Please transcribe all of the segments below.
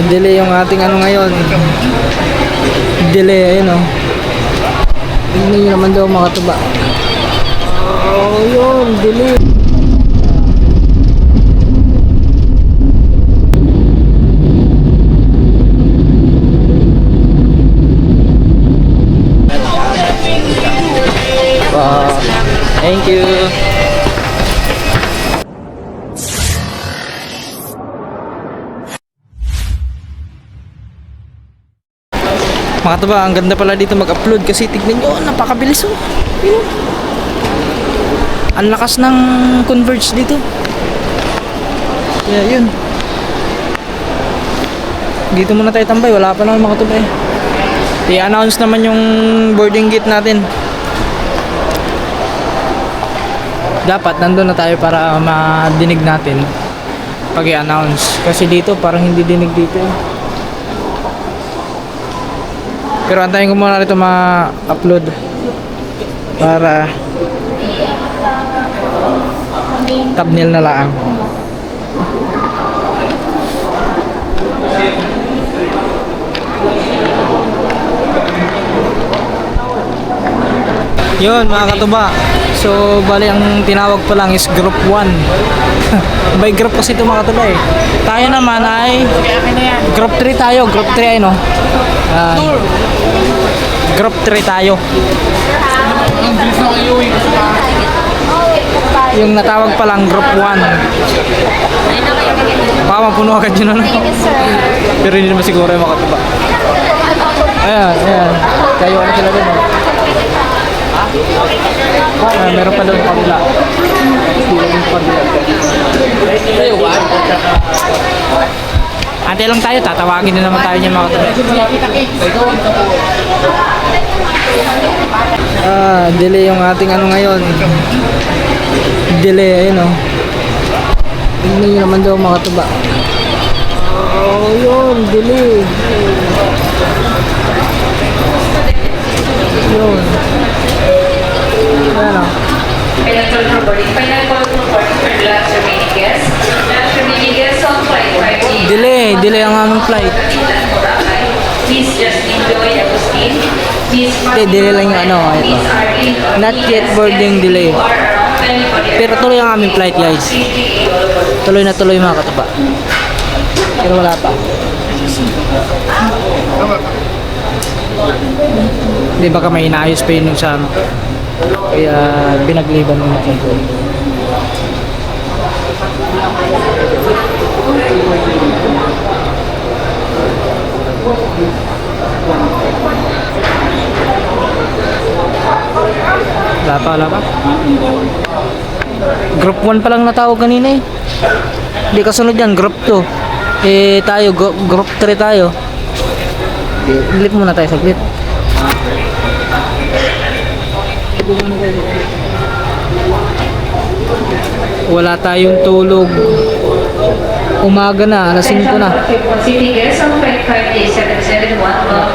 Delay yung ating ano ngayon. Delay, ayun o. Tignan nyo naman daw mga tuba. Yun, delay. Thank you. Mga tuba, ang ganda pala dito mag-upload kasi tignan nyo, napakabilis oh. Yun. Ang lakas ng converge dito. Kaya yun. Dito muna tayo tambay, wala pa naman mga tuba eh. I-announce naman yung boarding gate natin. Dapat nandun na tayo para madinig natin pag i-announce. Kasi dito parang hindi dinig dito eh. Pero antayin ko muna rito ma-upload para thumbnail na lang. Yun mga katuba. So bali ang tinawag pa lang is group 1. By group kasi ito mga katuba eh. Tayo naman ay group 3 tayo. Group 3 ay no. Group 3 tayo. Yung natawag pa lang group 1. Baka mapuno agad yun ano. Pero hindi naman siguro yung mga katuba. Ayan, ayan. Kayo ano sila dun oh. Meron pa doon kabila. Ante lang tayo, tatawagin na naman tayo niya mga katuloy. Delay yung ating ano ngayon. Delay, ayun o. Tignan nyo naman daw mga tuba. Yun, delay. Yun. Ayan o. Delay ang aming flight. Please just enjoy the steam. Hindi, delay lang yung ano. Ito. Not yet boarding delay. Pero tuloy ang aming flight guys. Tuloy na tuloy mga katuba. Pero wala pa. Hindi baka may inaayos pa yun sa ano. Kaya binagliban mo natin ito. Wala pa. Group 1 pa lang natawag kanina eh. Hindi kasunod yan, group 2. Eh tayo, group 3 tayo. Ilip muna tayo saglit. Wala tayong tulog. Umaga na, alas 5 na. City guests on flight 5771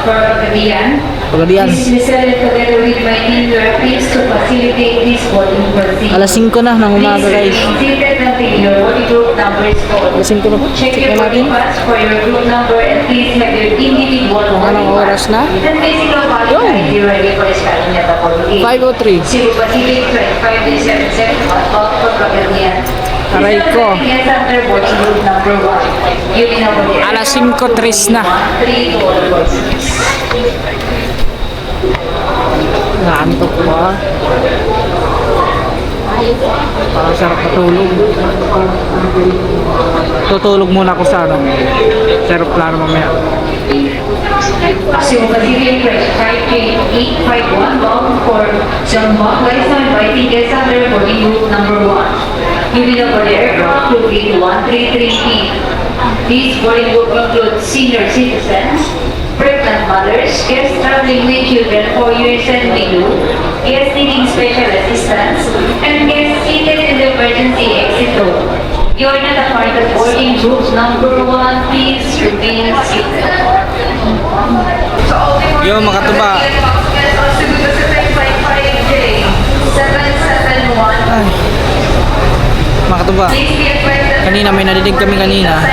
for Pagadian. Pagadian. This is together with my team. We are pleased to facilitate this boarding procedure. Alas 5 na ng umaga guys. Please remain seated until your boarding group number is called. Alas 5 na po. Check your boarding pass for your group number and please have your individual Kung boarding anong oras na? And physical valid ID ready for scanning at the boarding gate. 5:03. Cebu Pacific Flight 5771 bound for Pagadian. Aray ko. Yes, under boarding group number 1. You will know the Alas 5:03 na. 3 to all boardings. Naantok pa. Parang sarap matulog. Tutulog muna ako sa ano. Sa aeroplano mamaya. Cebu Pacific Flight 5851 bound for Jambon. Please now inviting guests under boarding group number 1. You will know the aircraft will be 133P. This boarding group includes senior citizens, pregnant mothers, guests traveling with children 4 years and below, guests needing special assistance, and guests seated in the emergency exit door. You are not a part of boarding group number 1. Please remain seated. Yo mga tuba. mga katuba. Kanina may narinig kami kanina.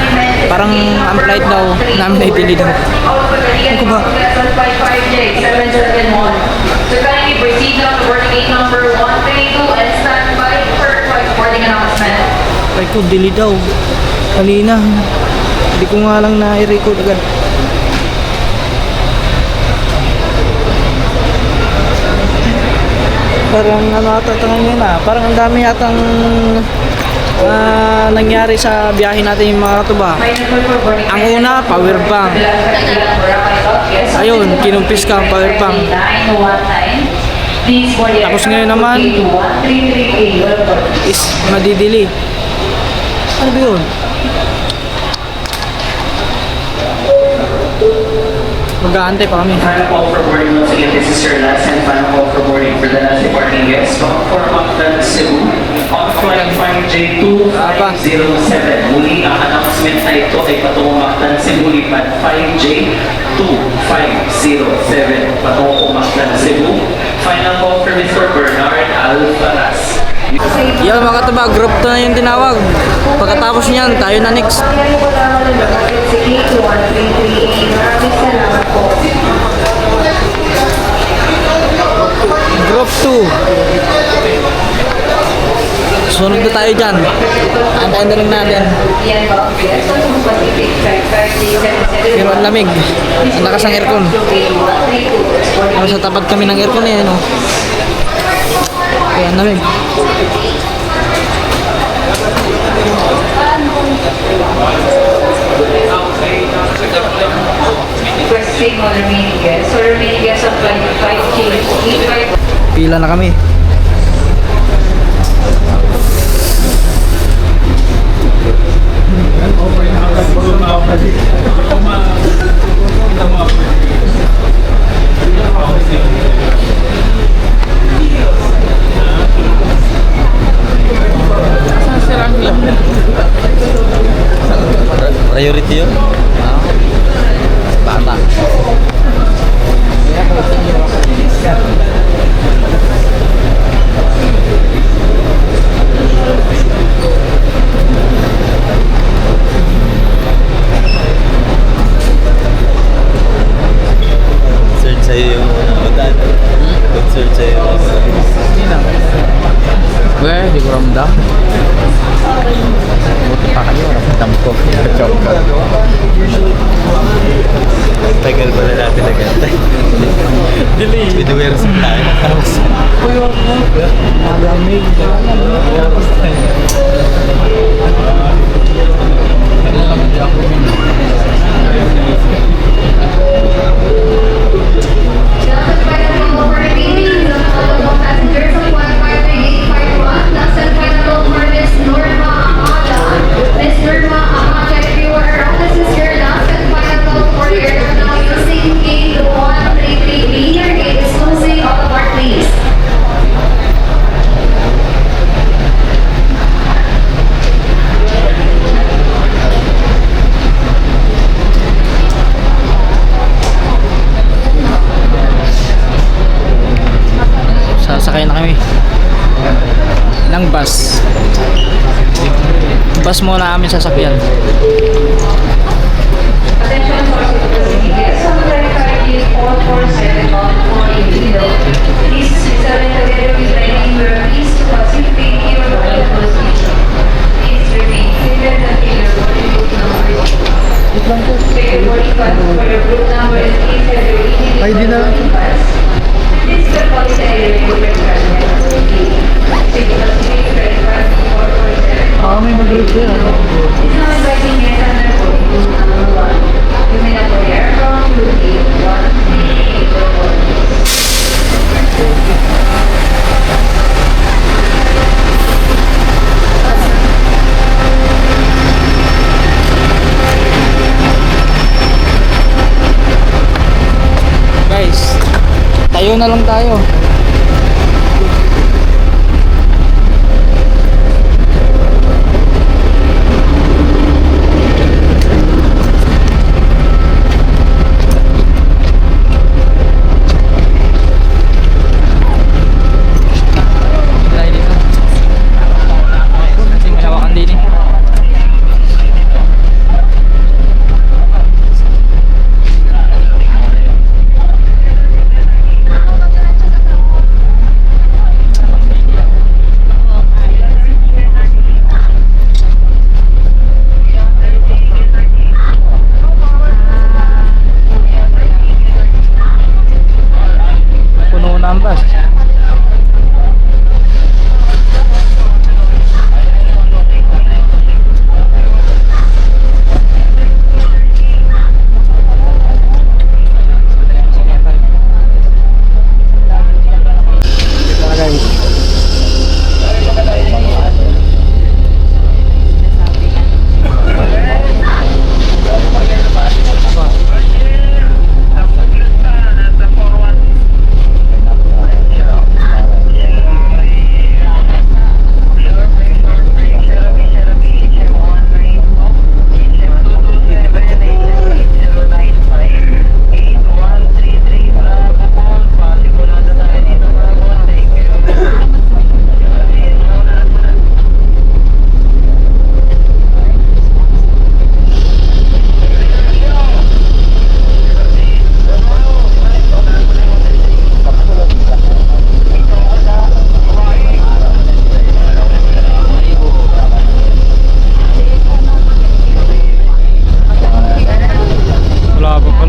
Parang ang flight daw namin ay delay daw. Ano ba? So kindly proceed down to boarding gate number 132 and stand by for boarding announcement. Ay ko, delay daw. Kanina. Hindi ko nga lang na-record agad. Parang ano ata ito ngayon parang ang dami yatang nangyari sa biyahe natin yung mga katuba. Ang una, power bank. Ayun, kinumpis ka ang power bank. Tapos ngayon naman is madidili. Ano ba yun? Mag-aantay pa kami. Final call for boarding once again. This is your last and final call for boarding for the last departing guests from Mactan, Cebu on flight 5J2507. Muli ang announcement na ito ay patungong Mactan, Cebu, lipad 5J2507 patungong Mactan, Cebu. Final call for Mr. Bernard Alvaras. Yan mga katuba, group 2 na yung tinawag. Pagkatapos niyan, tayo na next. Group 2. Sunod na tayo dyan. Antayin na lang natin. Pero ang lamig. Ang lakas ng aircon. Sa tapat kami ng aircon eh, no? Kaya ang lamig. Requesting all remaining guests. So remaining guests of flight 5J85. Pila na kami. Priority yun? Bata. Search sa'yo yung utan. Search sa'yo yung Weh, di ko ramdam. Buti pa kayo, ramdam ko. Joke ka. tagal pala natin nagantay. Delay. Binuwer sa tayo. Malamig. Passengers of 15851, last and final call for Miss Norma Amada. Miss Norma Amada, if you are around, this is your last and final call for the aircraft now using gate 133B. Your gate is closing. All apart, please. Sasakay na kami ng bus. Bus muna kami sasakyan. Attention for city guests on flight 447 for Iloilo. Please seven together with dining room please to facilitate your boarding position. Please remain seated until your boarding group number is Take your boarding pass for your group number and please have your individual boarding pass. This is the policy I report Take your credit card 447. May mag-group Is now inviting guests under boarding group number 1. You may not board aircraft to gate 138. Guys, tayo na lang tayo. Tayo dito. Kasing masyawak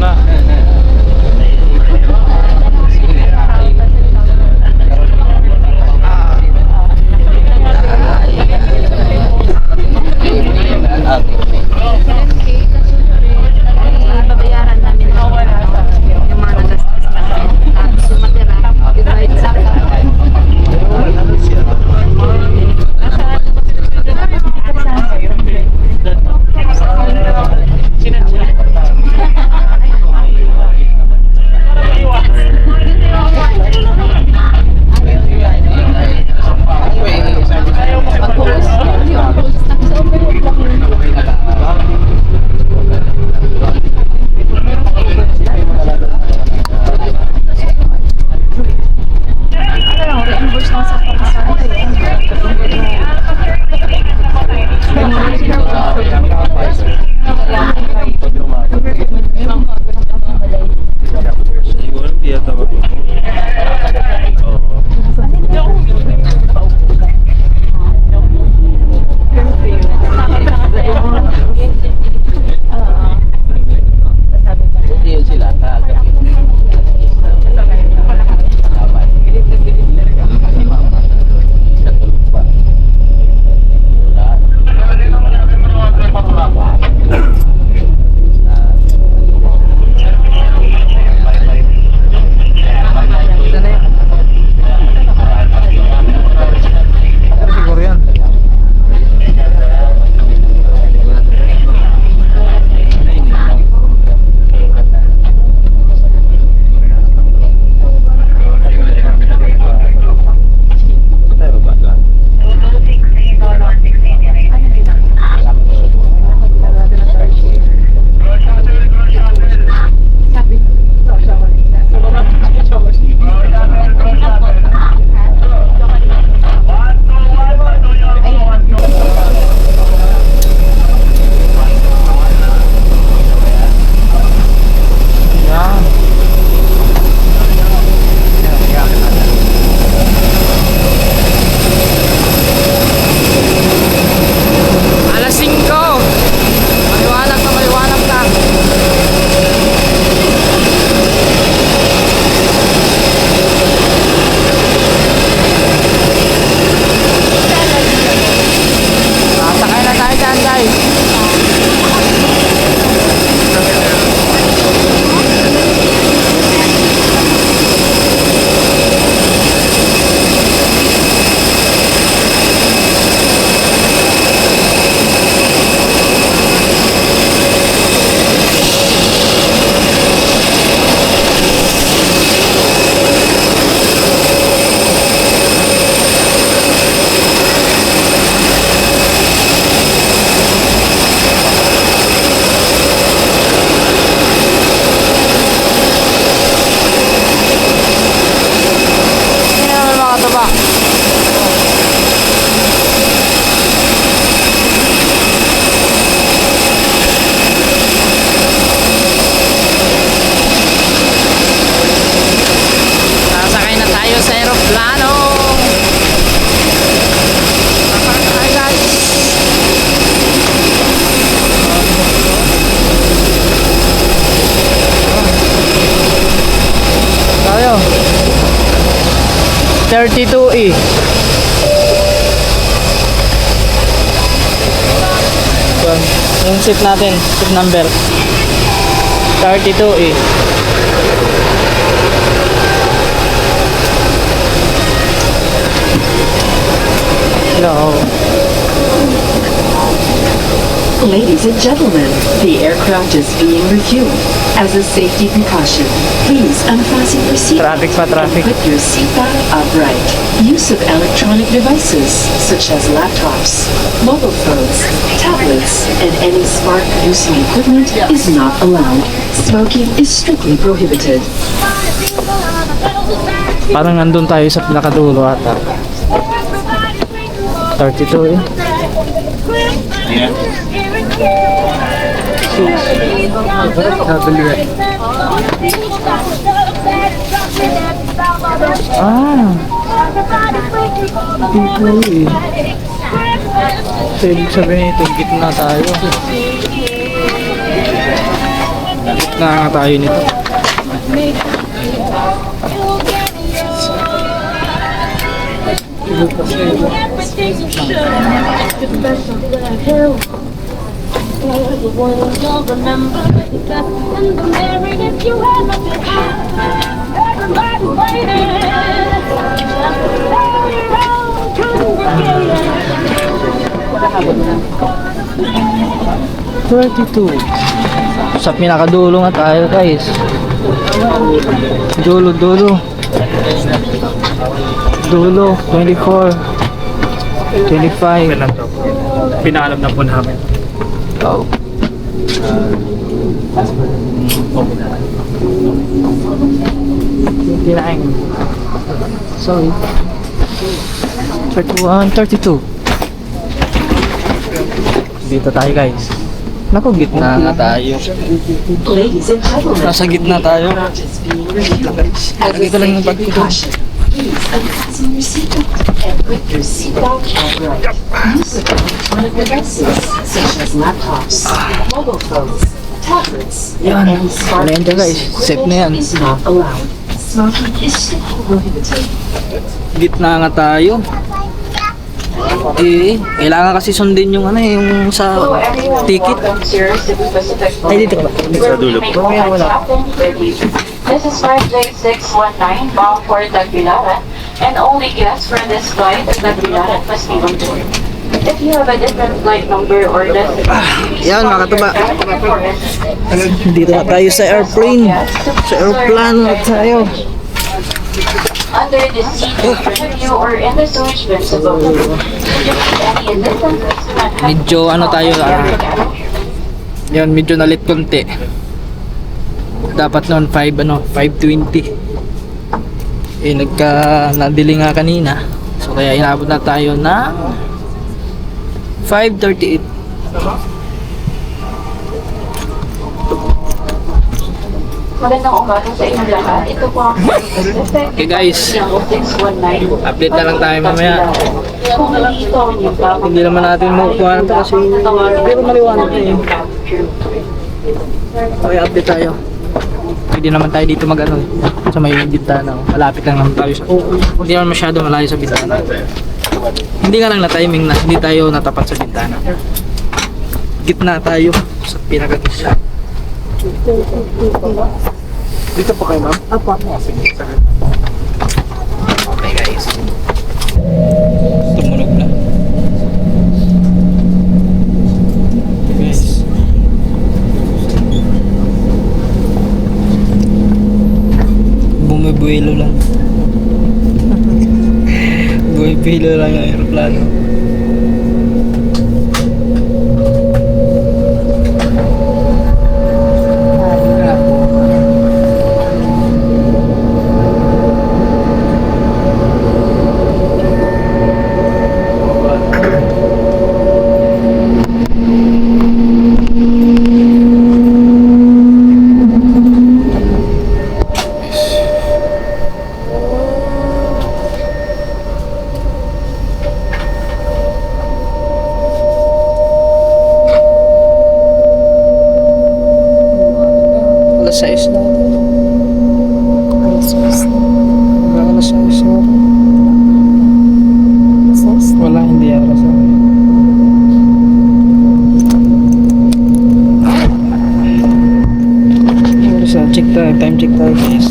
muna. Babayaran namin yung mga nagastos namin. Tapos yung matira, divide sa Siguro hindi yata Oo. Yun sila, kagabi. Katulog pa. Siguro yan. Tayo ba lang? Yan. Alas 5. Maliwanag na maliwanag na. Sasakay na tayo dyan, guys. Hindi naman mga katuba. Sasakay na tayo sa aeroplano. Sasakay na tayo, guys. Tayo. 32E. Yan. Yung seat natin, seat number 32E. Hello. Ladies and gentlemen, the aircraft is being refueled. As a safety precaution, please unfasten your seatbelt Traffic pa, traffic. and put your seatbelt upright. Use of electronic devices such as laptops, mobile phones, tablets, and any spark-producing equipment is not allowed. Smoking is strictly prohibited. Parang nandun tayo sa pinakadulo ata. 32 eh. Ah. Dito eh. So, ibig sabihin ito, gitna tayo. na nga tayo nito. Sa pinakadulo nga tayo guys. Dulo. Dulo, 24. 25. Pinaalam na po namin. Oh. Sorry. 31, 32. Dito tayo guys. Naku, gitna na tayo. Ladies and gentlemen, Nasa gitna tayo. is being reviewed. Dito lang yung bag ko. Caution. Please unfasten your seatbelt and put your seatbelt upright. Use of electronic devices such as laptops, mobile phones, tablets, Yan. and any smart Ano yan dyan, guys? Safe na yan. is not allowed. Smoking is strictly prohibited. Gitna nga tayo. Kailangan kasi sundin yung yung sa ticket. Ay, dito ka ba? Sa dulo po. This is flight J619 bound for Tagbilaran, and only guests for this flight at Tagbilaran must be on board. If you have a different flight number or destination, Yan, mga katuba. Dito na tayo sa airplane. Sa airplane na tayo. under the seat review or in the storage bins above the room. Should you need any assistance, Medyo tayo yan, medyo nalit konti. Dapat noon 5:20. Nadili nga kanina. So kaya inabot na tayo na 5:38. Magandang umaga sa inyong lahat. Ito po ang Okay guys, 619. update na lang tayo mamaya. Kung nandito ang inyong bago, Hindi naman natin makukuha na ito kasi pero maliwanag na eh. Okay, update tayo. Pwede naman tayo dito sa may bintana. Malapit lang naman tayo sa... Hindi naman masyado malayo sa bintana. Hindi nga lang na-timing na. Hindi tayo natapat sa bintana. Gitna tayo sa pinaka-gitna. Dito po kayo, ma'am? Apa? Okay guys. Tumunog na. Guys. Bumibuelo lang. Bumibuelo lang ang aeroplano. Alas 6 na. Alas 6 na. Wala, hindi alas 6. Check tayo, time check tayo guys.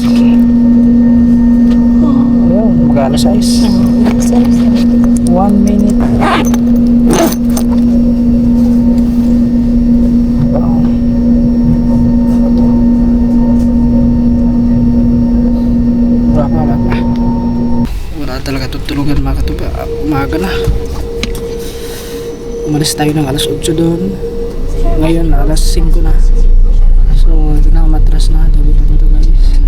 Ayun, mag-alas 6. 1 minute. Wala talaga tutulugan mga katuba. Umaga na. Umalis tayo ng alas 8 doon. Ngayon alas 5 na. So ito na, matras na. Dito guys.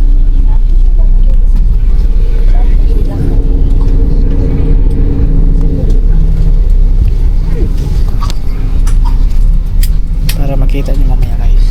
Para makita niyo mamaya guys.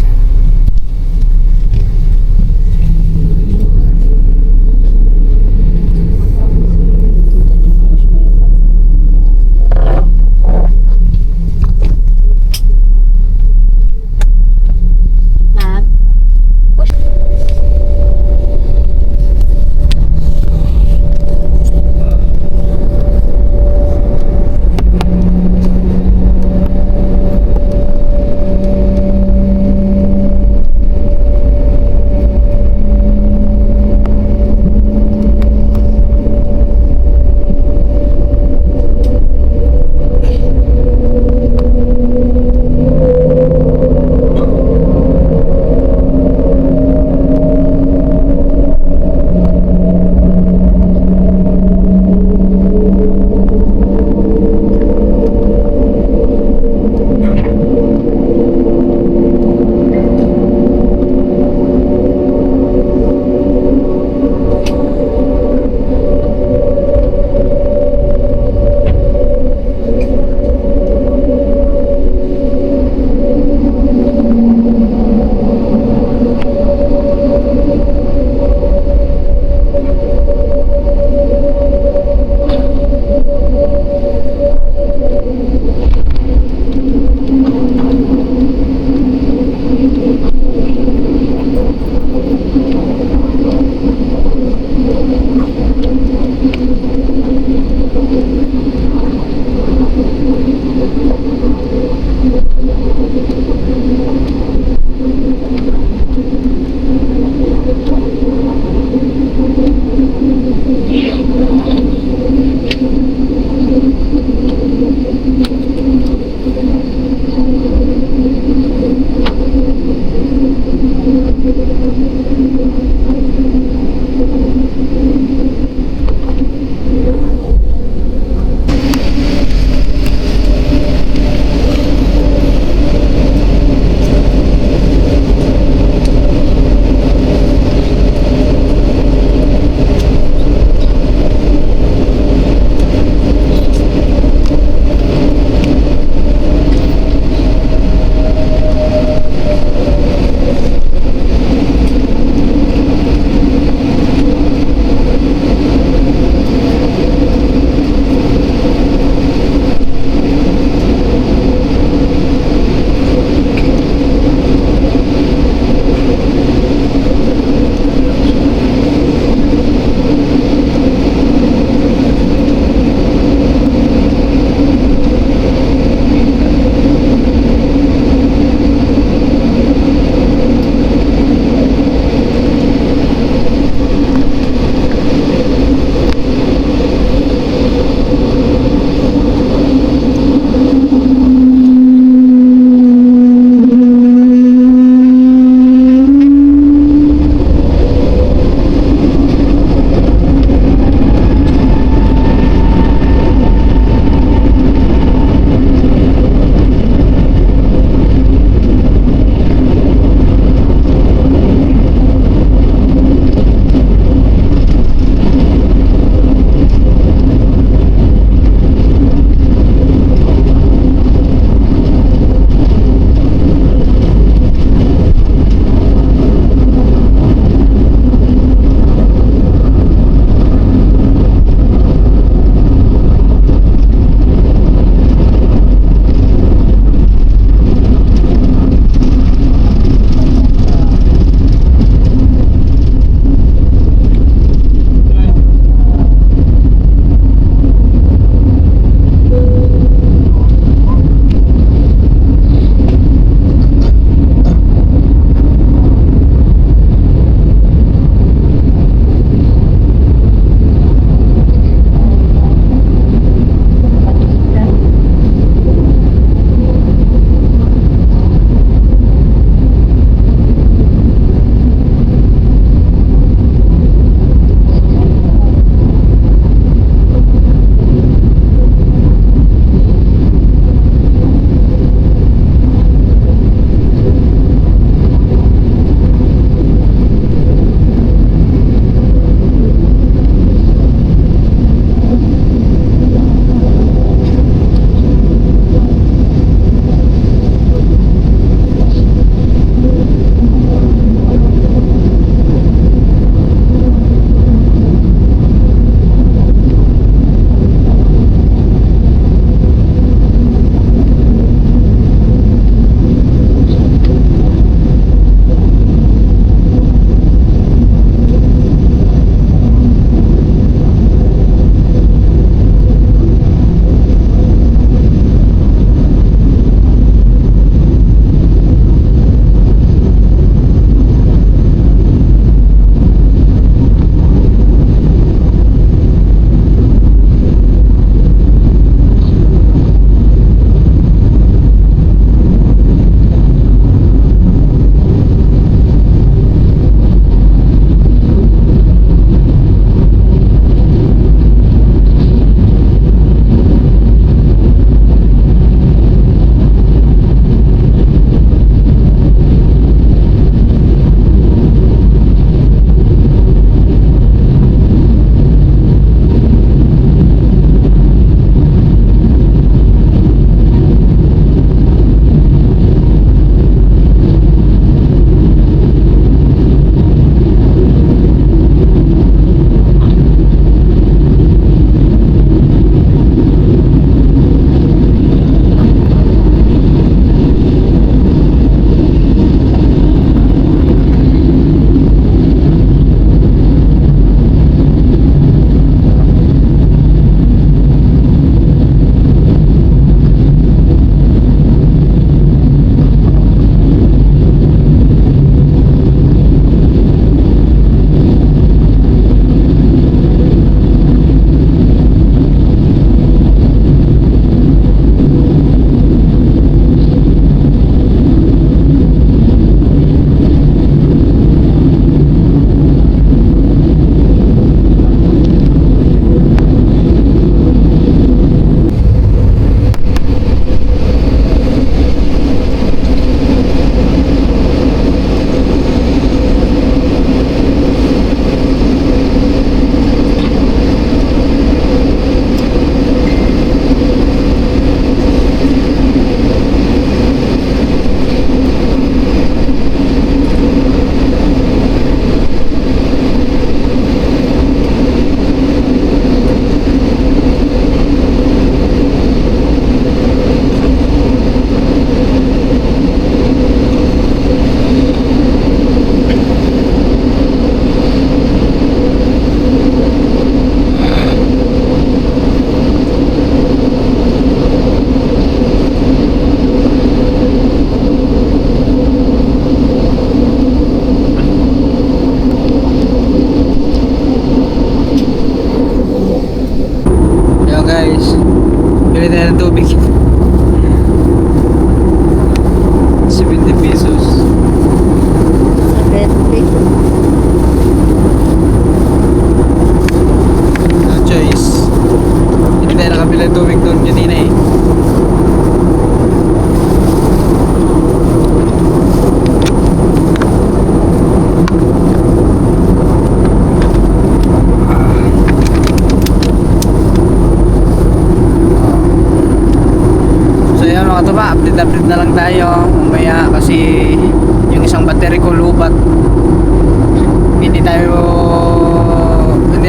hindi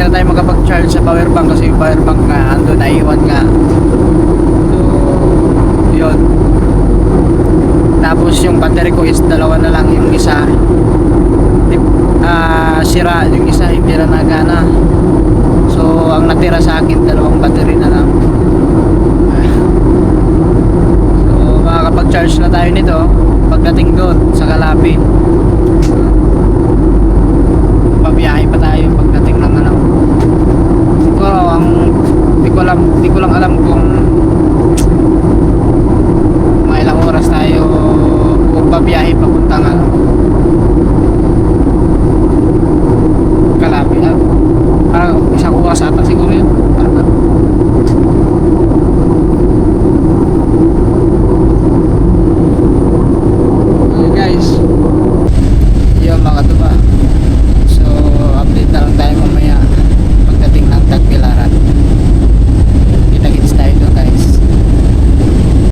na tayo makapag-charge sa power bank kasi yung power bank nga ando naiwan nga. So yun. Tapos yung battery ko is dalawa na lang, yung isa sira, yung isa hindi na nagana. So ang natira sa akin dalawang battery na lang. So makakapag-charge na tayo nito pagdating doon sa Calapin.